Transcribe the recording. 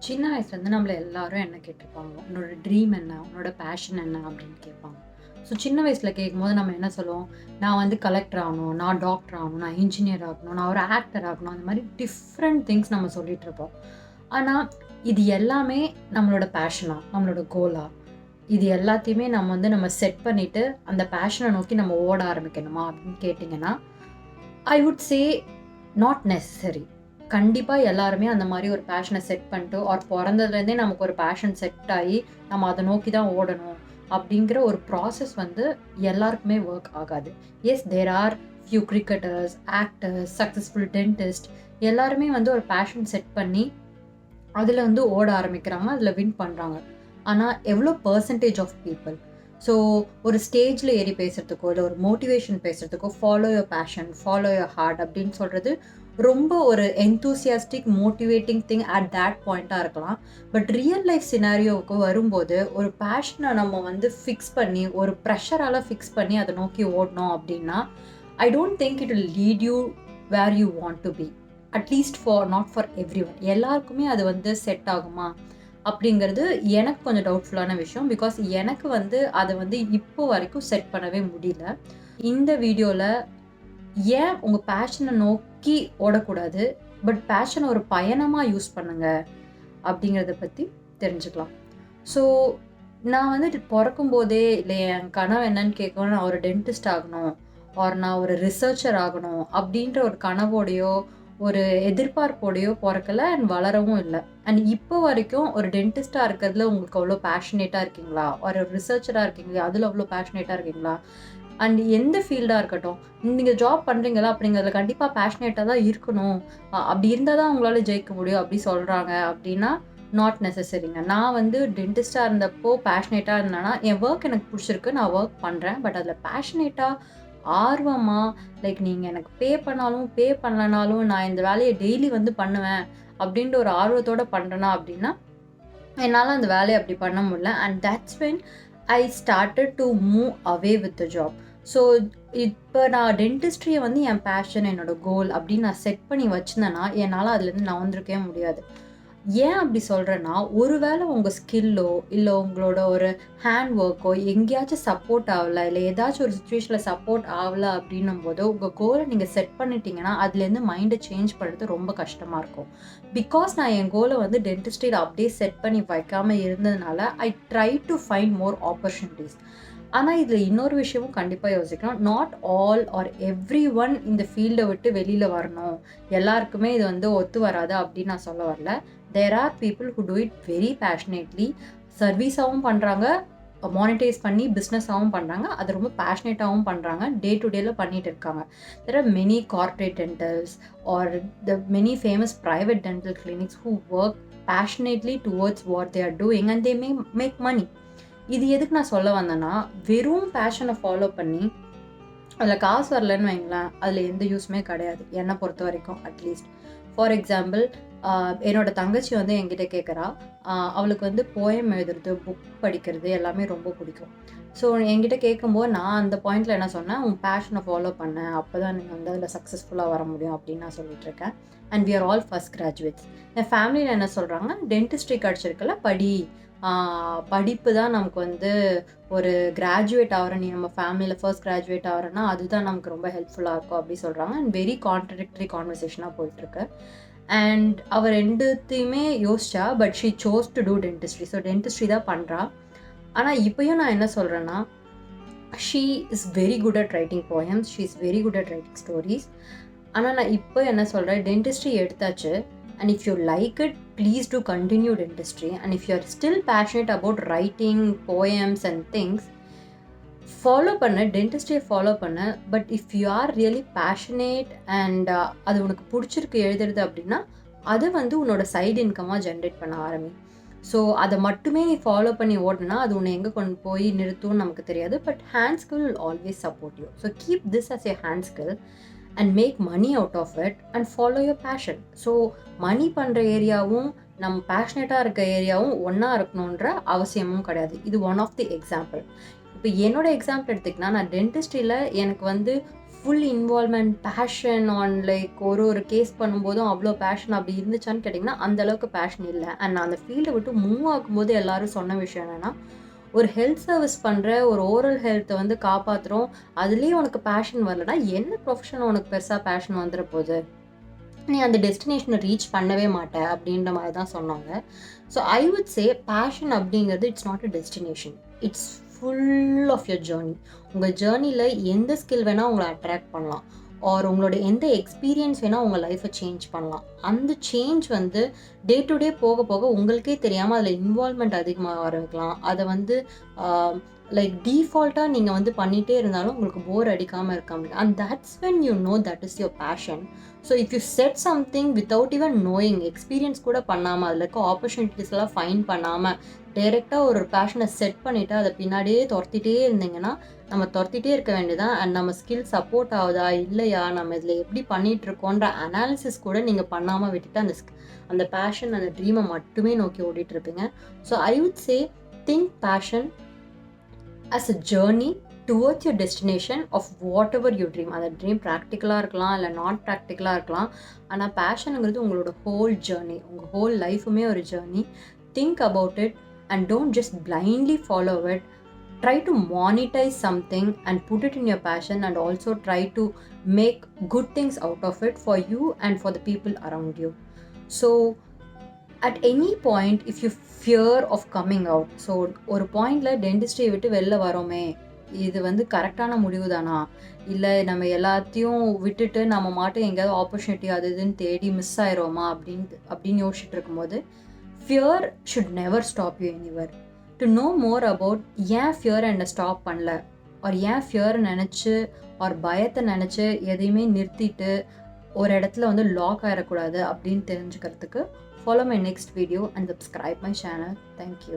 சின்ன வயசுலேருந்து நம்மள எல்லாரும் என்ன கேட்டிருப்பாங்க, "உன்னோட ட்ரீம் என்ன? உன்னோட பேஷன் என்ன?" அப்படின்னு கேட்பாங்க. ஸோ சின்ன வயசில் கேட்கும்போது நம்ம என்ன சொல்லுவோம், "நான் வந்து கலெக்டர் ஆகணும், நான் டாக்டர் ஆகணும், நான் இன்ஜினியர் ஆகணும், நான் ஒரு ஆக்டர் ஆகணும்." அந்த மாதிரி டிஃப்ரெண்ட் திங்ஸ் நம்ம சொல்லிகிட்ருப்போம். ஆனால் இது எல்லாமே நம்மளோட பேஷனா? நம்மளோட கோலா? இது எல்லாத்தையுமே நம்ம செட் பண்ணிவிட்டு அந்த பேஷனை நோக்கி நம்ம ஓட ஆரம்பிக்கணுமா அப்படின்னு கேட்டிங்கன்னா, ஐ வுட் சே நாட் நெசசரி. கண்டிப்பா எல்லாருமே அந்த மாரி ஒரு பேஷன செட் பண்ணிட்டு பொறந்ததுலேருந்தே நமக்கு ஒரு பேஷன் செட் ஆயி, நம்ம அத நோக்கி தான் ஓடணும் அப்படிங்கிற ஒரு ப்ராசஸ் வந்து எல்லாருக்குமே ஒர்க் ஆகாது. Yes there are few cricketers, actors, successful dentist எல்லாருமே வந்து ஒரு பேஷன் செட் பண்ணி, அதுல வந்து ஓட ஆரம்பிக்கிறாங்க. அதுல வின் பண்றாங்க. ஆனா எவ்வளோ பெர்சன்டேஜ் ஆஃப் பீப்பிள்? ஸோ ஒரு ஸ்டேஜ்ல ஏறி பேசுறதுக்கோ, இல்ல ஒரு மோட்டிவேஷன் பேசுறதுக்கோ, follow your passion, follow your heart அப்படின்னு சொல்றது ரொம்ப ஒரு enthusiastic, motivating thing at that பாயிண்ட்டா இருக்கலாம். பட் ரியல் லைஃப் சினாரியோவுக்கு வரும்போது, ஒரு பேஷன நம்ம வந்து ஃபிக்ஸ் பண்ணி, ஒரு ப்ரெஷரால ஃபிக்ஸ் பண்ணி அத நோக்கி ஓடுனோம் அப்படின்னா, I don't think it will lead you where you want to be. At least not for everyone. எல்லாருக்குமே அது வந்து செட் ஆகுமா? அப்படிங்கிறது எனக்கு கொஞ்சம் டவுட்ஃபுல்லான விஷயம். பிகாஸ் எனக்கு வந்து அத வந்து இப்போ வரைக்கும் செட் பண்ணவே முடியல. இந்த வீடியோல ஏன் உங்க பேஷன நோக்கி ஓடக்கூடாது, பட் பேஷன ஒரு பயணமா யூஸ் பண்ணுங்க அப்படிங்கிறத பத்தி தெரிஞ்சுக்கலாம். ஸோ நான் வந்து பொறக்கும்போதே இல்ல என் கனவு என்னன்னு கேட்கணும், நான் ஒரு டென்டிஸ்ட் ஆகணும், நான் ஒரு ரிசர்ச்சர் ஆகணும் அப்படின்ற ஒரு கனவோடையோ, ஒரு எதிர்பார்ப்போடையோ பொறக்கல அண்ட் வளரவும் இல்ல. அண்ட் இப்போ வரைக்கும் ஒரு டென்டிஸ்ட்டா இருக்கிறதுல உங்களுக்கு அவ்வளோ பேஷனேட்டா இருக்கீங்களா? ஒரு ரிசர்ச்சரா இருக்கீங்களா? அதுல அவ்வளோ பேஷனேட்டா இருக்கீங்களா? அண்ட் எந்த ஃபீல்டா இருக்கட்டும், நீங்க ஜாப் பண்றீங்களா? அப்படிங்கிறதுல கண்டிப்பா பேஷனேட்டா தான் இருக்கணும். அப்படி இருந்தா தான் உங்களால ஜெயிக்க முடியும் அப்படி சொல்றாங்க அப்படின்னா, நாட் நெசசரிங்க. நான் வந்து டென்டிஸ்ட்டா இருந்தப்போ பேஷனேட்டா இருந்தேன்னா, என் வொர்க் எனக்கு புடிச்சிருக்கு. நான் வொர்க் பண்றேன். பட் அதில பேஷனேட்டா, ஆர்வமா, லைக் நீங்க எனக்கு பே பண்ணாலும், பே பண்ணலனாலும் நான் இந்த வேலைய டெய்லி வந்து பண்ணுவேன். அப்படின்ற ஒரு ஆர்வத்தோட பண்றேனா அப்படின்னா, என்னால அந்த வேலைய அப்படி பண்ண முடியல. And that's when I started to move away with the job. So இப்ப நான் டென்டிஸ்ட்ரிய வந்து என் பேஷன், என்னோட கோல் அப்படின்னு நான் செட் பண்ணி வச்சிருந்தேன்னா, என்னால அதுலேருந்து நவுந்திருக்கவே முடியாது. ஏன் அப்படி சொல்றேன்னா, ஒருவேளை உங்க ஸ்கில்லோ, இல்ல உங்களோட ஒரு ஹேண்ட் ஒர்க்கோ எங்கேயாச்சும் சப்போர்ட் ஆவல, இல்ல ஏதாச்சும் ஒரு சிச்சுவேஷன்ல சப்போர்ட் ஆவல அப்படின்னும்போது, உங்க கோல நீங்க செட் பண்ணிட்டீங்கன்னா, அதுலேருந்து மைண்ட சேஞ்ச் பண்றது ரொம்ப கஷ்டமா இருக்கும். பிகாஸ் நான் என் கோல வந்து டென்டிஸ்ட்ரியில அப்படியே செட் பண்ணி வைக்காம இருந்ததுனால, I try to find more opportunities. ஆனா, இதுல இன்னொரு விஷயமும் கண்டிப்பா யோசிக்கணும். நாட் ஆல் ஆர் எவ்ரிஒன் இந்த ஃபீல்ட விட்டு வெளியில வரணும். எல்லாருக்குமே இது வந்து ஒத்து வராது அப்படின்னு நான் சொல்ல வரல. There are people who do it very passionately. சர்வீஸாவும் பண்றாங்க, மானிட்டைஸ் பண்ணி பிசினஸாவும் பண்றாங்க. அது ரொம்ப பேஷனேட்டாவும் பண்றாங்க. டே டு டேல பண்ணிட்டு இருக்காங்க. There are many corporate dentals or the many famous private dental clinics who work passionately towards what they are doing and they make money. இது எதுக்கு நான் சொல்ல வந்தேன்னா, வெறும் பேஷன ஃபாலோ பண்ணி அதில காசு வரலன்னு வைங்களேன், அதில எந்த யூஸுமே கிடையாது. என்ன பொறுத்தவரைக்கும் அட்லீஸ்ட். ஃபார் எக்ஸாம்பிள், அ என்னோட தங்கச்சி வந்து என்கிட்ட கேட்குறா. அவளுக்கு வந்து போயம் எழுதுறது, புக் படிக்கிறது எல்லாமே ரொம்ப பிடிக்கும். ஸோ என்கிட்ட கேட்கும்போது நான் அந்த பாயிண்ட்ல என்ன சொன்னேன், "உன் பேஷன ஃபாலோ பண்ணு. அப்பதான் நீ வந்து அதில சக்சஸ்ஃபுல்லா வர முடியும்." அப்படின்னு நான் சொல்லிட்டுருக்கேன். And we are all first graduates. என் ஃபேமிலில என்ன சொல்றாங்க, "டென்டிஸ்ட்ரி கிடைச்சிருக்குல்ல படி. ஆ படிப்பு தான் நமக்கு வந்து ஒரு கிராஜுவேட் ஆகுற நீ நம்ம ஃபேமிலியில ஃபர்ஸ்ட் கிராஜுவேட் ஆகுறன்னா, அதுதான் நமக்கு ரொம்ப ஹெல்ப்ஃபுல்லா இருக்கும்." அப்படி சொல்றாங்க. அண்ட் வெரி கான்ட்ரடிக்டரி கான்வர்சேஷனா போயிட்டுருக்கு. அண்ட் அவ 2த்தையுமே யோசிச்சா. But she chose to do dentistry. So dentistry தான் பண்றா. ஆனா இப்பயும் நான் என்ன சொல்றேன்னா, she is very good at writing poems. She is very good at writing stories. ஆனா நான் இப்போ என்ன சொல்றேன், டென்டிஸ்ட்ரி எடுத்தாச்சு. And if you like it, please do continue dentistry. And if you are still passionate about writing poems and things, follow பண்ணு. டென்டிஸ்ட்ரியை follow பண்ணு. But if you are really passionate and அது உனக்கு பிடிச்சிருக்கு எழுதுறது அப்படின்னா, அதை வந்து உன்னோட சைடு இன்கமாக ஜென்ரேட் பண்ண ஆரம்பி. ஸோ அதை மட்டுமே நீ ஃபாலோ பண்ணி ஓடுனா, அது உன்னை எங்கே கொண்டு போய் நிறுத்தும்னு நமக்கு தெரியாது. But hand skill will always support you. So keep this as a hand skill and make money out of it and follow your passion. So money பண்ணுற ஏரியாவும் நம்ம பேஷனேட்டாக இருக்க ஏரியாவும் ஒன்றா இருக்கணுன்ற அவசியமும் கிடையாது. இது ஒன் ஆஃப் தி எக்ஸாம்பிள். இப்போ என்னோட எக்ஸாம்பிள் எடுத்துக்கினா, நான் டென்டிஸ்ட்ரியில எனக்கு வந்து full involvement, passion on like ஒரு கேஸ் பண்ணும்போதும் அவ்வளோ பேஷன் அப்படி இருந்துச்சான்னு கேட்டிங்கன்னா, அந்த அளவுக்கு பேஷன் இல்ல. அண்ட் நான் அந்த ஃபீல்ட விட்டு மூவ் ஆகும்போது எல்லாரும் சொன்ன விஷயம் என்னன்னா, ஒரு ஹெல்த் சர்விஸ் பண்ற, ஒரு ஓரல் ஹெல்த்த வந்து காப்பாத்துறோம். அதுலயும் உனக்கு பேஷன் வரலன்னா, என்ன ப்ரொஃபஷன்ல உனக்கு பெருசா பேஷன் வந்துற போது? நீ அந்த டெஸ்டினேஷன ரீச் பண்ணவே மாட்ட அப்படின்ற மாரி தான் சொன்னாங்க. So I would say passion அப்படிங்கிறது it's not a destination. It's full of your journey. உங்க ஜர்னில எந்த ஸ்கில் வேணா உங்கள அட்ராக்ட் பண்ணலாம். ஆர் உங்களோட எந்த எக்ஸ்பீரியன்ஸ் வேணா உங்க லைஃப்ப சேஞ்ச் பண்ணலாம். அந்த சேஞ்ச் வந்து டே டு டே போக போக உங்களுக்கே தெரியாம அதில இன்வால்வ்மென்ட் அதிகமாக ஆரம்பிக்கலாம். அத வந்து ஆ லைக் டீஃபால்ட்டா நீங்க வந்து பண்ணிட்டே இருந்தாலும் உங்களுக்கு போர் அடிக்காம இருக்க முடியும். And that's when you know that is your passion. So if you said something without even knowing, experience கூட பண்ணாம, அதில இருக்க ஆப்பர்ச்சுனிட்டீஸ் எல்லாம் ஃபைண்ட் பண்ணாம, டைரக்ட்டா ஒரு பேஷன செட் பண்ணிட்டு, அத பின்னாடியே தொரத்திட்டே இருந்தீங்கன்னா, நம்ம தொரத்திட்டே இருக்க வேண்டியதுதான். அண்ட் நம்ம ஸ்கில் சப்போர்ட் ஆவுதா? இல்லையா? நம்ம இதில எப்படி பண்ணிட்டுருக்கோன்ற அனாலிசிஸ் கூட நீங்க பண்ணாம விட்டுட்டு, அந்த பேஷன், அந்த ட்ரீம மட்டுமே நோக்கி ஓடிட்டு இருப்பீங்க. So I would say think passion as a journey towards your destination of whatever you dream. அந்த ட்ரீம் ப்ராக்டிக்கலாக இருக்கலாம், இல்லை நாட் ப்ராக்டிக்கலாக இருக்கலாம். ஆனால் பேஷனுங்கிறது உங்களோட ஹோல் ஜேர்னி, உங்கள் ஹோல் லைஃபுமே ஒரு journey. Think about it and don't just blindly follow it. Try to monetize something and put it in your passion, and also try to make good things out of it for you and for the people around you. So at any point if you fear of coming out, so ஒரு பாயிண்ட்ல டென்டிஸ்ட்ரியை விட்டு வெளில வரோமே, இது வந்து கரெக்டான முடிவு தானா, இல்லை நம்ம எல்லாத்தையும் விட்டுட்டு நம்ம மாட்டும் எங்கேயாவது ஆப்பர்ச்சுனிட்டி அது இதுன்னு தேடி மிஸ் ஆயிரோமா அப்படின்னு யோசிச்சுட்டு இருக்கும்போது, fear should never stop you anywhere. To know more about ஏன் ஃபியர் என்னை ஸ்டாப் பண்ணல, ஒரு ஏன் ஃபியர் நினச்சி ஒரு பயத்தை நினச்சி எதையுமே நிறுத்திட்டு ஒரு இடத்துல வந்து லாக் ஆகிடக்கூடாது அப்படின்னு தெரிஞ்சுக்கிறதுக்கு follow my next video and subscribe my channel. Thank you.